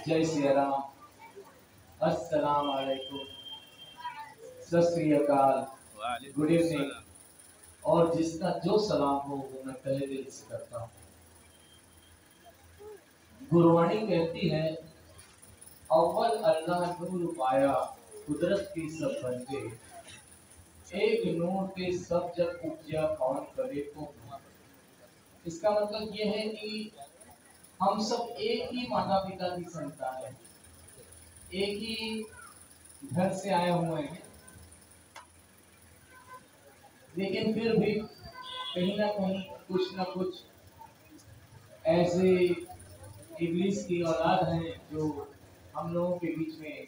जय सिया राम, अस्सलाम वालेकुम, सत श्री अकाल, गुड इवनिंग। और जिसका जो सलाम हो वो मैं तहे दिल से करता हूँ। गुरबानी कहती है, अव्वल अल्लाह नूर पाया, कुदरत की सब बंदे, एक नूर पे सब जब उपजा कौन करे तो। इसका मतलब ये है कि हम सब एक ही माता पिता की संतान है, एक ही घर से आए हुए हैं, लेकिन फिर भी कहीं ना कहीं कुछ ना कुछ ऐसे इब्लीस की औलाद हैं जो हम लोगों के बीच में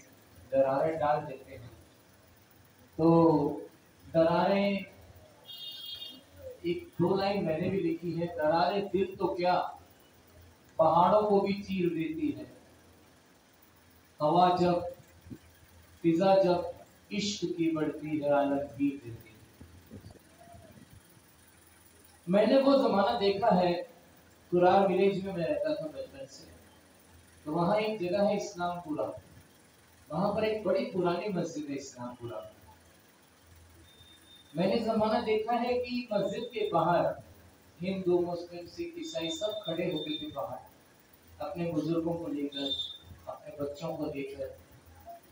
दरारें डाल देते हैं। तो दरारें, एक दो लाइन मैंने भी लिखी है, दरारें दिल तो क्या पहाड़ों को भी चीर देती है। हवा जब फिजा जब इश्क की बढ़ती है, आलमगीर देती है। मैंने वो जमाना देखा है, कुरार विलेज में मैं रहता था बचपन से। तो वहाँ एक जगह है इस्लामपुरा, वहां पर एक बड़ी पुरानी मस्जिद है इस्लामपुरा। मैंने जमाना देखा है कि मस्जिद के बाहर हिंदू मुस्लिम सिख ईसाई सब खड़े होते थे बाहर, अपने बुजुर्गों को लेकर, अपने बच्चों को लेकर,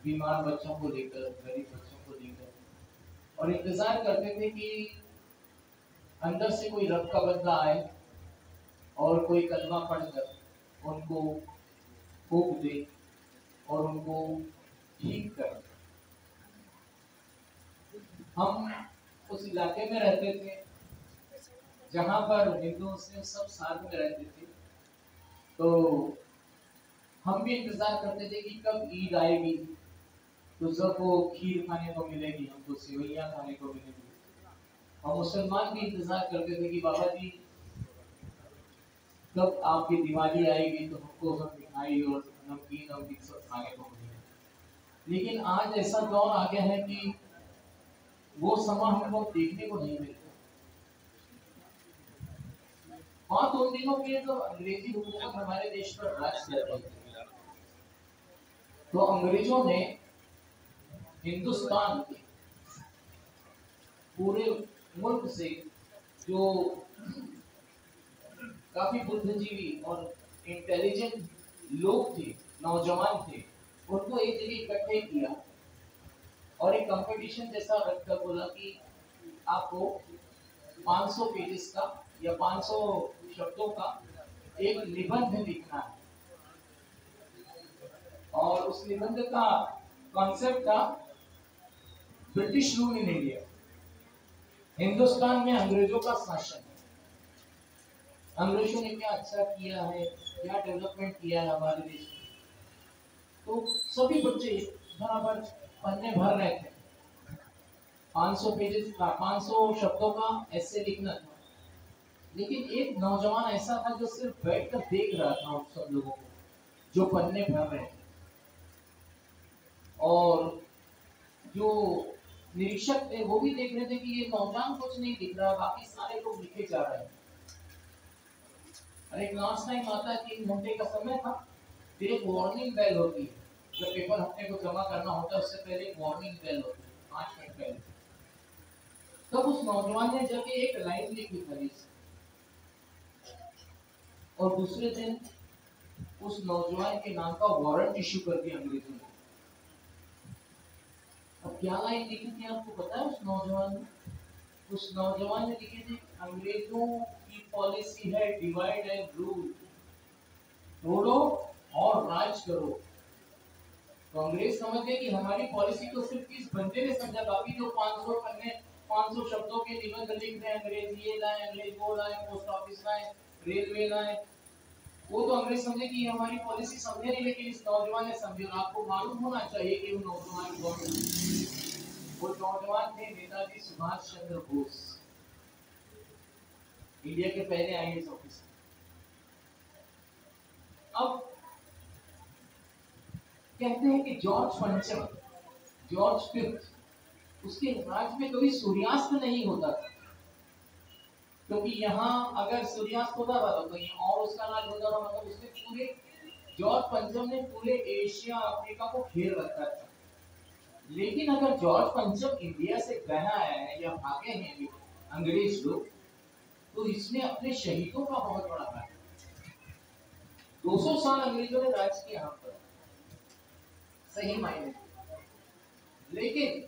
बीमार बच्चों को लेकर, गरीब बच्चों को लेकर, और इंतजार करते थे कि अंदर से कोई रब का बंदा आए और कोई कलमा पढ़कर उनको फूंक दे और उनको ठीक कर। हम उस इलाके में रहते थे जहाँ पर हिंदू मुस्लिम सब साथ में रहते थे। तो हम भी इंतजार करते थे कि कब ईद आएगी तो सबको खीर खाने को मिलेगी, हमको सेवैयाँ खाने को मिलेगी। और मुसलमान भी इंतजार करते थे कि बाबा जी कब आपकी दिवाली आएगी तो हमको सब मिठाई और नमकीन और सब खाने को मिलेगा। लेकिन आज ऐसा दौर आ गया है कि वो समय हमको देखने को नहीं मिलता। हाँ, तो उन दिनों के तो अंग्रेजी हुकूमत हमारे देश पर राज कर रही थी। तो अंग्रेजों ने हिंदुस्तान के पूरे मुल्क से जो काफी बुद्धिजीवी और इंटेलिजेंट लोग थे, नौजवान थे, उनको एक जगह इकट्ठे किया और एक कंपटीशन जैसा रखकर बोला कि आपको 500 पेजेस का या 500 शब्दों का एक निबंध लिखना है। और उस निबंध का कॉन्सेप्ट था British rule in India, Hindustan में अंग्रेजों का शासन। अंग्रेजों ने क्या अच्छा किया है, क्या डेवलपमेंट किया है हमारे देश में। तो सभी बच्चे बराबर पन्ने भर रहे थे। 500 पेजेस का, 500 शब्दों का ऐसे लिखना था। लेकिन एक नौजवान ऐसा था जो सिर्फ बैठकर देख रहा था उन सब लोगों को जो पन्ने भर रहे थे, और जो निरीक्षक थे वो भी देख रहे थे कि ये नौजवान कुछ नहीं लिख रहा, बाकी सारे लोग लिखे जा रहे हैं। और एक लास्ट टाइम आता है, 3 घंटे का समय था, फिर एक वार्निंग बेल होती है। जब पेपर अपने को जमा करना होता है उससे पहले एक वार्निंग बेल होती है 5 मिनट पहले। तब उस नौजवान ने जब एक लाइन लिखी खाली, और दूसरे दिन उस नौजवान के नाम का वारंट इशू कर दिया अंग्रेजों ने। अब क्या लाइन लिखी थी आपको पता है उस नौजवान ने? उस नौजवान ने लिखी थी, अंग्रेजों की पॉलिसी है डिवाइड एंड रूल, तोड़ो और राज करो। तो अंग्रेज समझ गए कि हमारी पॉलिसी तो सिर्फ इस बंदे ने समझा, बाकी जो 500 पन्ने 500 शब्दों के निबंध लिख रहे हैं, अंग्रेज ये लाए, अंग्रेज वो लाए, पोस्ट ऑफिस लाए, रेलवे लाए, वो तो अंग्रेज समझे कि हमारी पॉलिसी समझे नहीं। लेकिन इस नौजवान ने समझे। आपको मालूम होना चाहिए कि वो नौजवान कौन थे। वो नौजवान थे नेताजी सुभाष चंद्र बोस, इंडिया के पहले आईएएस ऑफिसर। अब कहते हैं कि जॉर्ज पंचम, जॉर्ज फिफ्थ, उसके राज में कभी सूर्यास्त नहीं होता था, क्योंकि यहाँ अगर सूर्यास्त होता था तो कहीं और उसका राज होता था। मतलब उसने पूरे जॉर्ज पंचम ने पूरे एशिया अफ्रीका को घेर रखा था। लेकिन अगर जॉर्ज पंचम इंडिया से गया है या भागे हैं अंग्रेज लोग, तो इसमें अपने शहीदों का बहुत बड़ा हाथ है। 200 साल अंग्रेजों ने राज किया यहाँ पर, सही मायने। लेकिन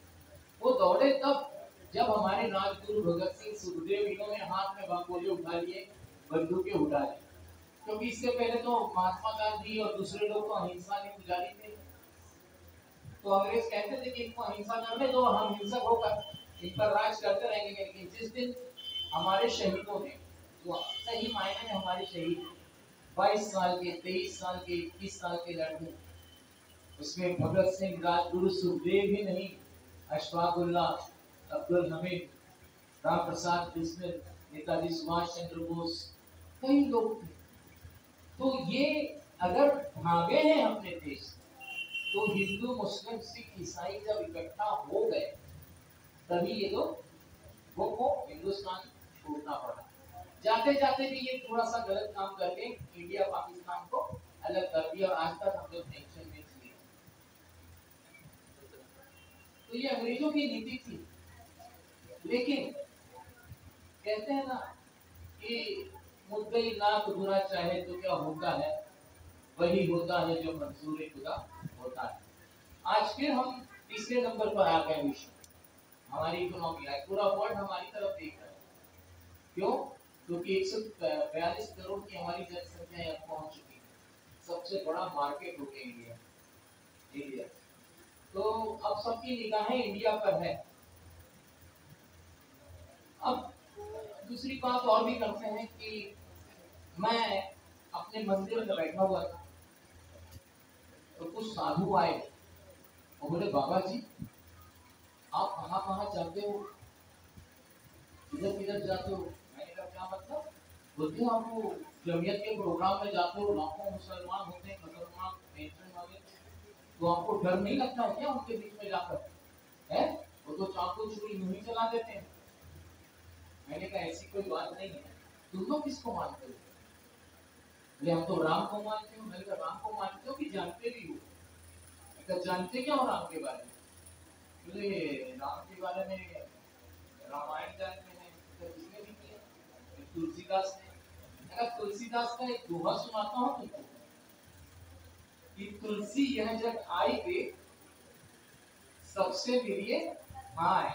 वो दौड़े तब जब हमारे राजगुरु भगत सिंह, सुखदेव, इन्होंने हाथ में बाकोले उठा लिए, बंदूकें उठा ली। क्योंकि इससे पहले तो महात्मा गांधी और दूसरे लोग तो अहिंसा के पुजारी थे। तो अंग्रेज कहते थे कि इनको अहिंसा करने दो, हम हिंसक होकर इन पर राज करते रहेंगे। लेकिन जिस दिन हमारे शहीदों ने, जो सही मायने में हमारे शहीद 22 साल के, 23 साल के, 21 साल के लड़के, उसमें भगत सिंह, राजगुरु, सुखदेव ही नहीं, अशफाकुल्लाह, अब्दुल हमीद, राम प्रसाद बिस्मिल, नेताजी सुभाष चंद्र बोस, कई लोग थे। तो ये अगर भागे हैं अपने देश, तो हिंदू, मुस्लिम, सिख, ईसाई जब इकट्ठा हो गए, तभी ये लोग वो हिंदुस्तान छोड़ना पड़ा। जाते जाते भी ये थोड़ा सा गलत काम करके इंडिया पाकिस्तान को अलग कर दिया, और आज तक हम लोग टेंशन में थे। तो ये अंग्रेजों की नीति थी। लेकिन कहते हैं ना कि मुद्दई लाख बुरा चाहे तो क्या होता है, वही होता है जो मंजूर खुदा होता है। आज फिर हम तीसरे नंबर पर आ गए विश्व, हमारी इकोनॉमी आज पूरा वर्ल्ड हमारी तरफ देख रहा है। क्यों? क्योंकि 142 करोड़ की हमारी जनसंख्या यहाँ पहुंच चुकी है। सबसे बड़ा मार्केट हो गया इंडिया। तो अब सबकी निगाहें इंडिया पर है। अब दूसरी बात और भी करते हैं कि मैं अपने मंदिर में बैठा हुआ था, तो कुछ साधु आए और बोले, बाबा जी आप कहाँ कहाँ जाते हो, किधर किधर जाते हो? मैंने कहा क्या मतलब? बोलते हैं आप वो जमीयत के प्रोग्राम में जाते हो, लाखों मुसलमान होते हैं, मुसलमान पेंशन वाले, तो आपको डर नहीं लगता है क्या उनके बीच में जाकर? है वो तो चाकू छुरी नहीं चला देते हैं। मैंने कहा ऐसी कोई बात नहीं है, तुम लोग किसको मानते हो? हम तो राम को मानते हो। मैंने कहा राम को मानते हो कि जानते भी हो? जानते क्या हो राम के बारे में? बोले राम के बारे में रामायण जानते हैं। किसने भी किया? तुलसीदास ने। अगर तुलसीदास का एक दोहा सुनाता हूँ तुमको कि तुलसी यह जग आई के सबसे मिलिए भाई,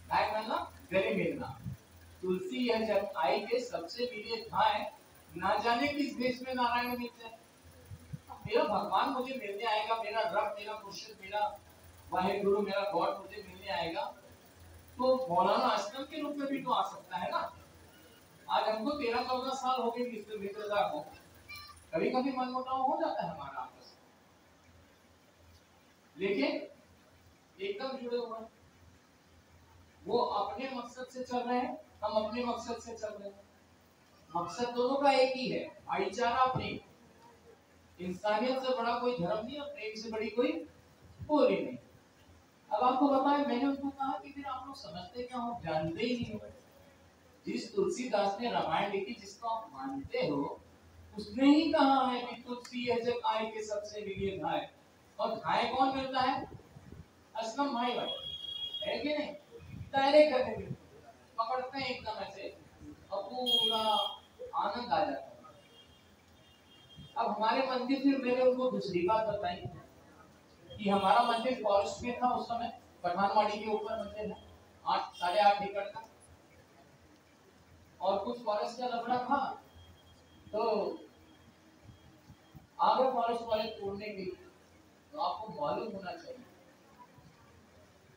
भाई मतलब गले मिलना। तुलसी यह जग आई के सबसे मिलिए भाई, ना जाने किस देश में नारायण मिल जाए। मेरा भगवान मुझे मिलने आएगा, मेरा रब, मेरा मुर्शिद, मेरा वाहिगुरु, मेरा गॉड मुझे मिलने आएगा, तो मौलाना असलम के रूप में भी तो आ सकता है ना। आज हमको 13-14 साल हो गए मित्रता को, कभी कभी मनमुटाव हो जाता है हमारा आपस में, लेकिन एकदम जुड़े हुए हैं। वो अपने मकसद से चल रहे हैं, हम अपने मकसद से चल रहे हैं। मकसद दोनों का एक ही है, भाईचारा, प्रेम। इंसानियत से बड़ा कोई धर्म नहीं और प्रेम से बड़ी कोई बोली नहीं। अब आपको बताएं, मैंने उनको कहा कि फिर आप लोग समझते क्या हो, जानते ही नहीं हो। जिस तुलसीदास ने रामायण लिखी, जिसको आप मानते हो, उसने ही कहा है कि तुलसी यह जग आए के सबसे मिलिए भाई। और भाई कौन मिलता है? असलम भाई भाई, है कि नहीं? डायरेक्ट करने में पकड़ते हैं एकदम ऐसे और पूरा आनंद आ जाता है। अब हमारे मंदिर, फिर मैंने उनको दूसरी बात बताई कि हमारा मंदिर फॉरेस्ट में था उस समय, पठानवाड़ी के ऊपर मंदिर है, 8-8.5 एकड़ का, और कुछ फॉरेस्ट का लफड़ा था, तो आगे फॉरेस्ट वाले तोड़ने के लिए। तो आपको मालूम होना चाहिए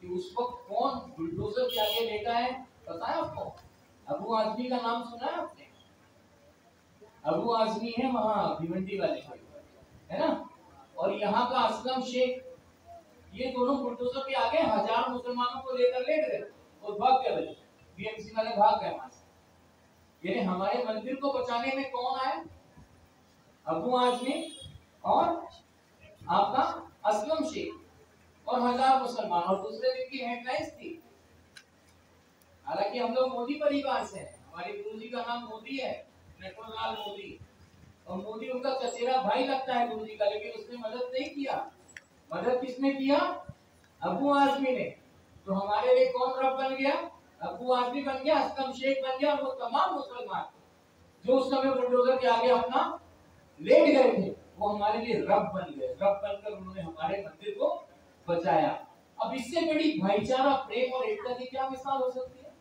कि उस वक्त कौन बुलडोजर के आगे लेटा है, पता है आपको? अबू आजमी का नाम सुना है आपने? अबू आजमी है वहां भिवंडी वाले, है ना? और यहाँ का असलम शेख, ये दोनों बुलडोजर के आगे 1000 मुसलमानों को लेकर ले गए और भाग गए। बीएमसी वाले भाग गए वहां से। यानी हमारे मंदिर को बचाने में कौन आए? अबू आजमी और आपका असलम शेख और 1000 मुसलमान। और दूसरे दिन की हेडलाइंस थी, हालांकि हम लोग मोदी परिवार से हैं, हमारे गुरु जी का नाम मोदी है, नटवरलाल मोदी, और मोदी उनका चचेरा भाई लगता है गुरु जी का, लेकिन उसने मदद नहीं किया। मदद किसने किया? अबू आजमी ने। तो हमारे लिए कौन रब बन गया? अबू आजमी बन गया, असलम शेख बन गया, और वो तमाम मुसलमान जो उस समय बुलडोजर के आगे अपना लेट गए थे, वो हमारे लिए रब बन गए। रब बनकर उन्होंने हमारे मंदिर को बचाया। अब इससे बड़ी भाईचारा, प्रेम और एकता की क्या मिसाल हो सकती है?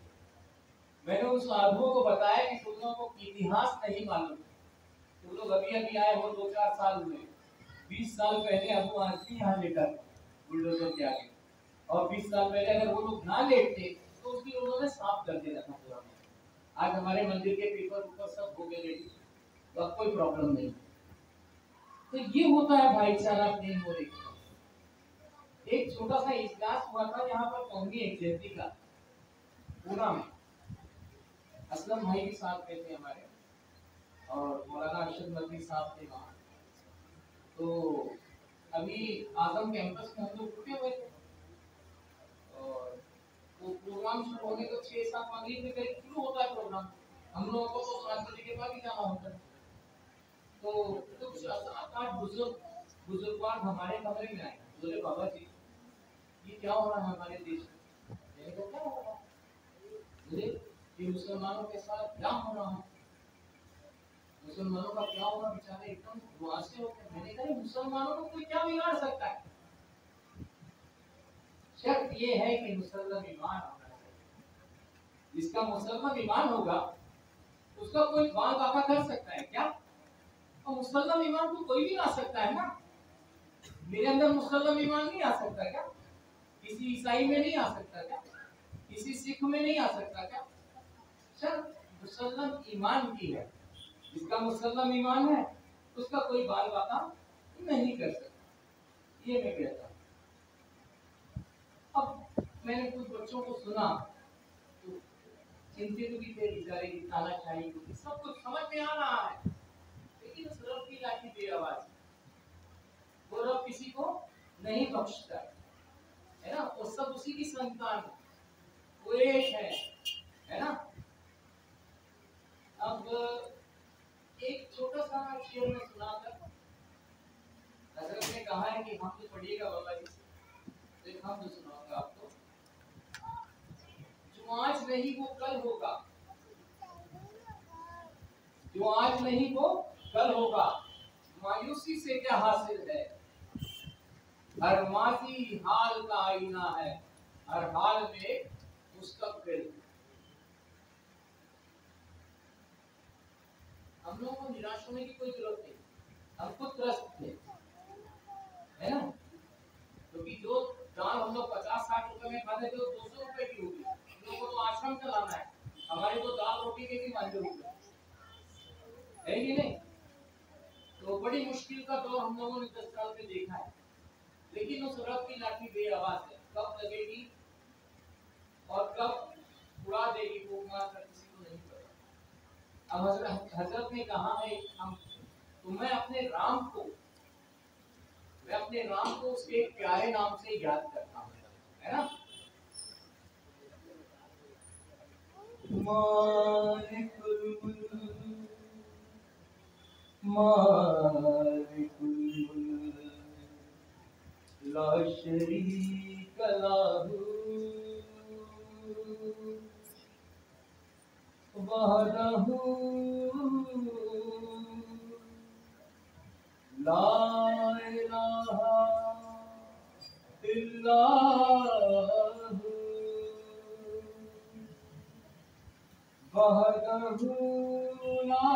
मैंने उन साधुओं को बताया कि तुम लोगों को इतिहास नहीं मालूम, तुम लोग अभी अभी आए हो, 2-4 साल हुए। 20 साल पहले अबू आजमी यहाँ लेटा बुलडोजर के आगे, और 20 साल पहले अगर वो लोग ना लेटते तो उसकी उन्होंने साफ कर देना था पूरा। आज हमारे मंदिर के पेपर ऊपर सब हो गए रेडी, तो अब कोई प्रॉब्लम नहीं। तो ये होता है भाईचारा, प्रेम और एकता। एक छोटा सा इजलास हुआ था यहाँ पर कौमी एकजहती का, पूना में। असलम भाई भी साथ में थे हमारे, और मौलाना अरशद नकवी साहब थे वहाँ। तो अभी आजम कैंपस में हम लोग रुके हुए थे, और वो प्रोग्राम शुरू होने को 6-7 मगरिब के करीब शुरू होता है प्रोग्राम। हम लोगों को तो 7 बजे के बाद ही जाना होता है। तो कुछ 7-8 बुजुर्गवान हमारे कमरे में आए, बोले बाबा जी ये क्या हो रहा है हमारे देश में? मैंने कहा क्या हो रहा है? बोले ये मुसलमानों के साथ क्या हो रहा है, मुसलमानों का क्या होगा, बेचारे एकदम मुआसे हो गए। मैंने कहा मुसलमानों को कोई क्या बिगाड़ सकता है? शर्त ये है कि मुसलमान ईमान होना चाहिए। जिसका मुसलमान ईमान होगा उसका कोई बाल बाका कर सकता है क्या? और मुसलमान ईमान तो कोई भी ला सकता है ना। मेरे अंदर मुसलमान ईमान नहीं आ सकता क्या? किसी ईसाई में नहीं आ सकता क्या? किसी सिख में नहीं आ सकता क्या? शर्त मुसलमान ईमान की है। जिसका मुसलमान ईमान है उसका कोई बाल बाका नहीं कर सकता, ये मैं कहता हूँ। अब मैंने कुछ बच्चों को सुना तो चिंतित भी थे बेचारे की तानाशाही को, सब कुछ समझ में आ रहा है, लेकिन उस रब की लाठी बेआवाज, वो रब किसी को नहीं बख्शता है ना। वो सब उसी की संतान है, वो एक है ना। अब एक छोटा सा शेर में सुनाकर, हजरत ने कहा है कि हम तो पढ़िएगा बाबा जी से, एक हम तो सुनाऊंगा आपको। जो आज नहीं वो कल होगा, जो आज नहीं वो कल होगा, मायूसी से क्या हासिल है, हर माजी हाल का आईना है, हर हाल में मुस्तकबिल। हम लोगों को निराश होने की कोई जरूरत नहीं, हम खुद त्रस्त थे, है ना। क्योंकि जो दाल हम लोग 50-60 रुपए में खाते थे वो 200 रुपए की होगी। हम लोगों को तो आश्रम चलाना है, हमारी तो दाल रोटी के भी मांझे होगी, है कि नहीं। तो बड़ी मुश्किल का दौर हम लोगों ने 10 साल में देखा है, लेकिन उस रब की लाठी बेआवाज है, कब लगेगी और कब उड़ा देगी वो मार किसी को नहीं पता। अब हजरत ने कहा है हम तो मैं अपने राम को उसके एक प्यारे नाम से याद करता हूँ, है ना। मालिकुल मुल्क, मालिकुल मुल्क, ला शरीक लहू, वहदहू ला इलाहा इल्लल्लाहु, वहदहू ला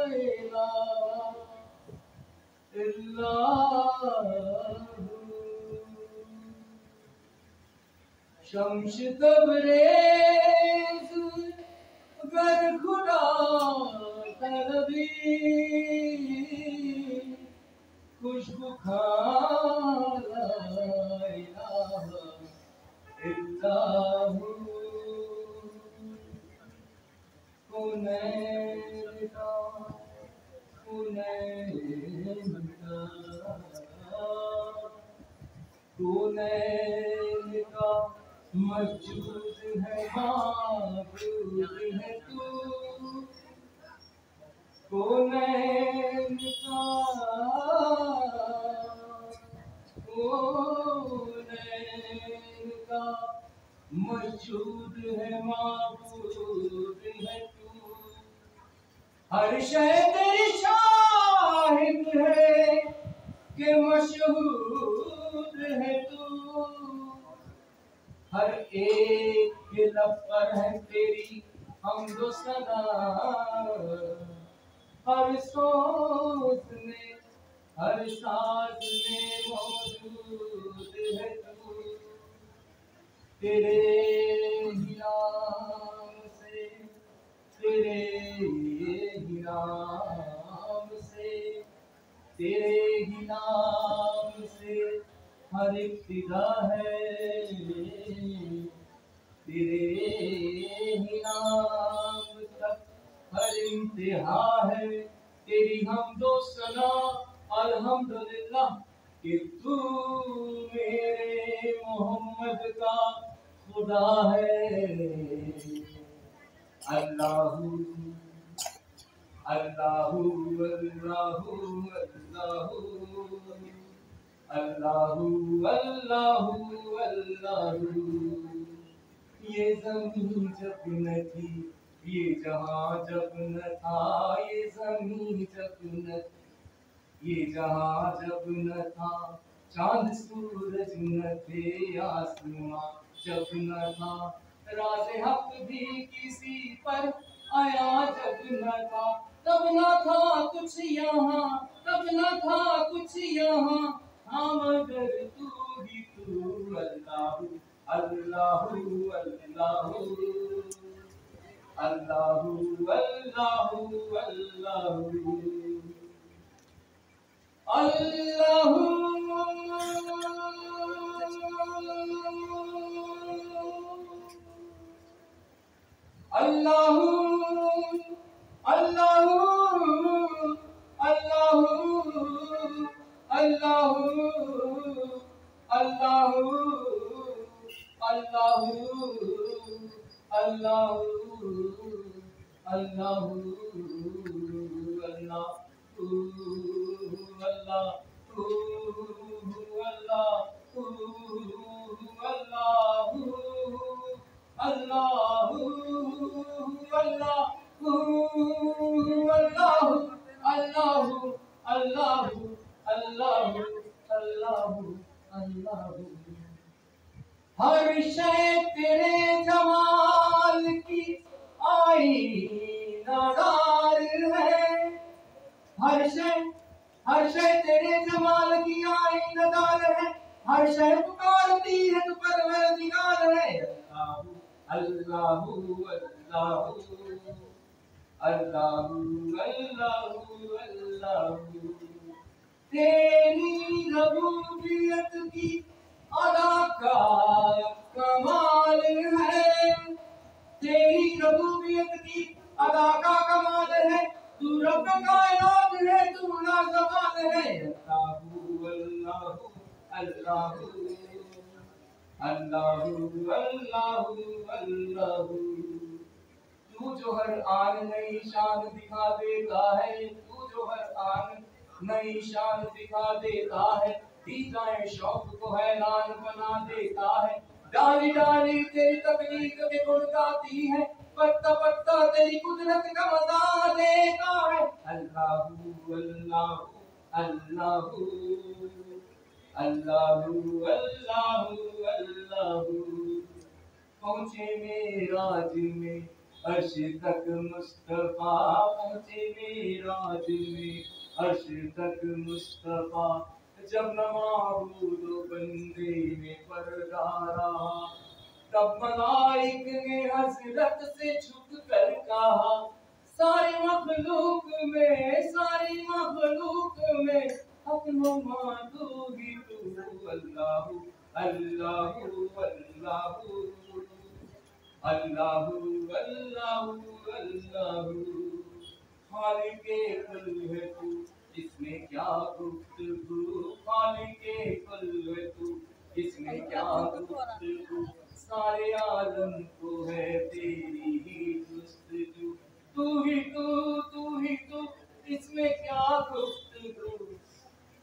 इलाहा इल्लल्लाहु, शम्स तबरेज़ गर खुदा तलबी, खुशबू खाला इलाहा इल्लल्लाहु, कुनैन का मौजूद है, माबूद है तू, कौनैन का कौनैन का मौजूद है, माबूद है तू। हर शय तेरी शाहिद है कि मशहूद है तू। हर एक के लब पर है तेरी हमदो सना, हर सोच में हर साज में मौजूद है तू। तेरे ही नाम से, तेरे ही नाम से, तेरे ही नाम से हर इब्तिदा है। तेरे ही नाम तक हर इंतहा है। तेरी हमदो सना अल्हम्दुलिल्लाह कि तू मेरे मोहम्मद का खुदा है। अल्लाहू अल्लाहू अल्लाहू अल्लाहू अल्लाहू अल्लाहू। ये ज़मीं जब न थी, ये जहां जब न था, ये ज़मीं जब न थी, ये जहां जब न था, चांद सूरज न थे, आसमां जब न था, राज़े हक भी किसी पर आया जब न था, तब न था कुछ यहाँ, तब न था कुछ यहाँ, हाँ मगर तू ही तू। अल्लाहू अल्लाहू अल्लाहू अल्लाहू अल्लाहू अल्लाहू अल्लाहू अल्लाहू अल्लाहू अल्लाहू अल्लाहू अल्लाहू अल्लाहू अल्लाहू अल्लाहू हर शय तेरे जमाल की आईनादार है। हर शय तेरे जमाल की आईनादार है। हर शय पुकारती है तो परवरदिगार है। अल्लाहू अल्लाहू अल्लाहू अल्लाहू अल्लाहू। तेरी रबूबियत की अदा का कमाल है। तेरी रबूबियत की अदा का कमाल है। तू रब कायनात है, तू लाजवाब है। अल्लाहू अल्लाहू अल्लाहू अल्लाहू अल्लाहू अल्लाहू। तू जो हर आन नई शान दिखा देता है, तू जो हर आन नई शान दिखा देता है, दीदाए शौक को हैरान बना देता है। डाली डाली तेरी तकलीफ के गुण गाती है, पत्ता पत्ता तेरी कुदरत का मजा देता है। अल्लाहू अल्लाहू अल्लाहू अल्लाहू अल्लाहू अल्लाहू। पहुँचे मेराज में अर्श तक मुस्तफा, पहुँचे मेराज में अर्श तक मुस्तफा। जब नमाबूदो बंदे में पर्दा रहा, तब मलाइक ने हजरत से झुक कर कहा, सारी मखलूक में हक नुमा तू ही तू। अल्लाहू अल्लाहू अल्लाहू अल्लाहू अल्लाहू अल्लाहू। खालिके कुल है तू, इसमें क्या गुफ्तगू, खालिके कुल है तू, इसमें क्या गुफ्तगू। सारे आलम को है तेरी ही जुस्तजू। तू ही तू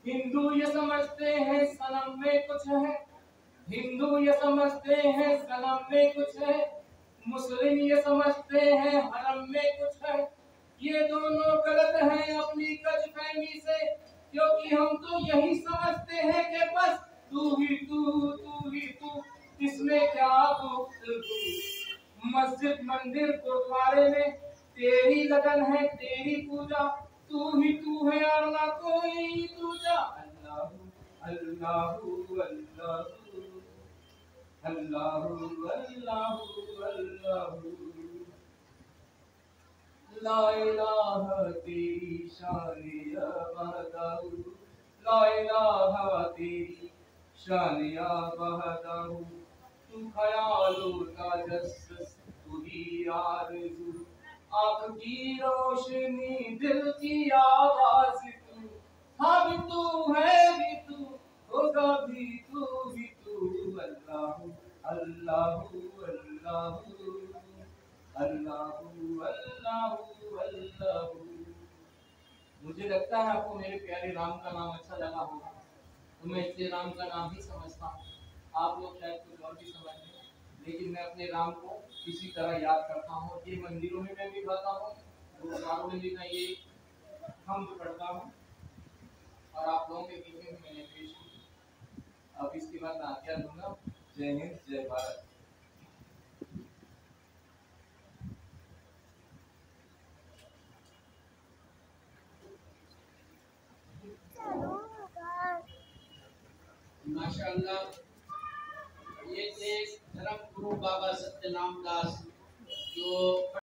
हिंदू ये समझते हैं सनम में कुछ है, हिंदू ये समझते हैं सनम में कुछ है, मुस्लिम ये समझते हैं हरम में कुछ है। ये दोनों गलत हैं अपनी गजफहमी से, क्योंकि हम तो यही समझते हैं कि बस तू ही तू ही तू, इसमें क्या गुफ्तगू। मस्जिद मंदिर गुरुद्वारे में तेरी लगन है तेरी पूजा, तू ही तू है और ना कोई दूजा। अल्लाह अल्लाह अल्लाह अल्लाह अल्लाह अल्लाह, ला इलाहा तेरी शान या बहदाहू, ला इलाहा तेरी शान या बहदाहू। तू ख्यालों का जस्स तू ही आरज़ू, आँख की रोशनी दिल की आवाज़ तू, हाँ भी तू है भी तू होगा भी तू ही तू। अल्लाहू अल्लाहू अल्लाहू अल्लाहू अल्लाहू अल्लाहू। मुझे लगता है आपको मेरे प्यारे राम का नाम अच्छा लगा होगा, तो मैं इसलिए राम का नाम ही समझता हूँ। आप लोग शायद कुछ और भी समझ लें, लेकिन मैं अपने राम को इसी तरह याद करता हूँ। ये मंदिरों में मैं भी गाता हूँ, गुरुद्वारों में भी मैं ये हम पढ़ता हूँ, और आप लोगों के बीच में मैंने पेश की। अब इसके बाद मैं आज्ञा दूंगा। जय हिंद जय भारत। माशाअल्लाह, ये थे धर्म गुरु बाबा सत्यनाम दास जो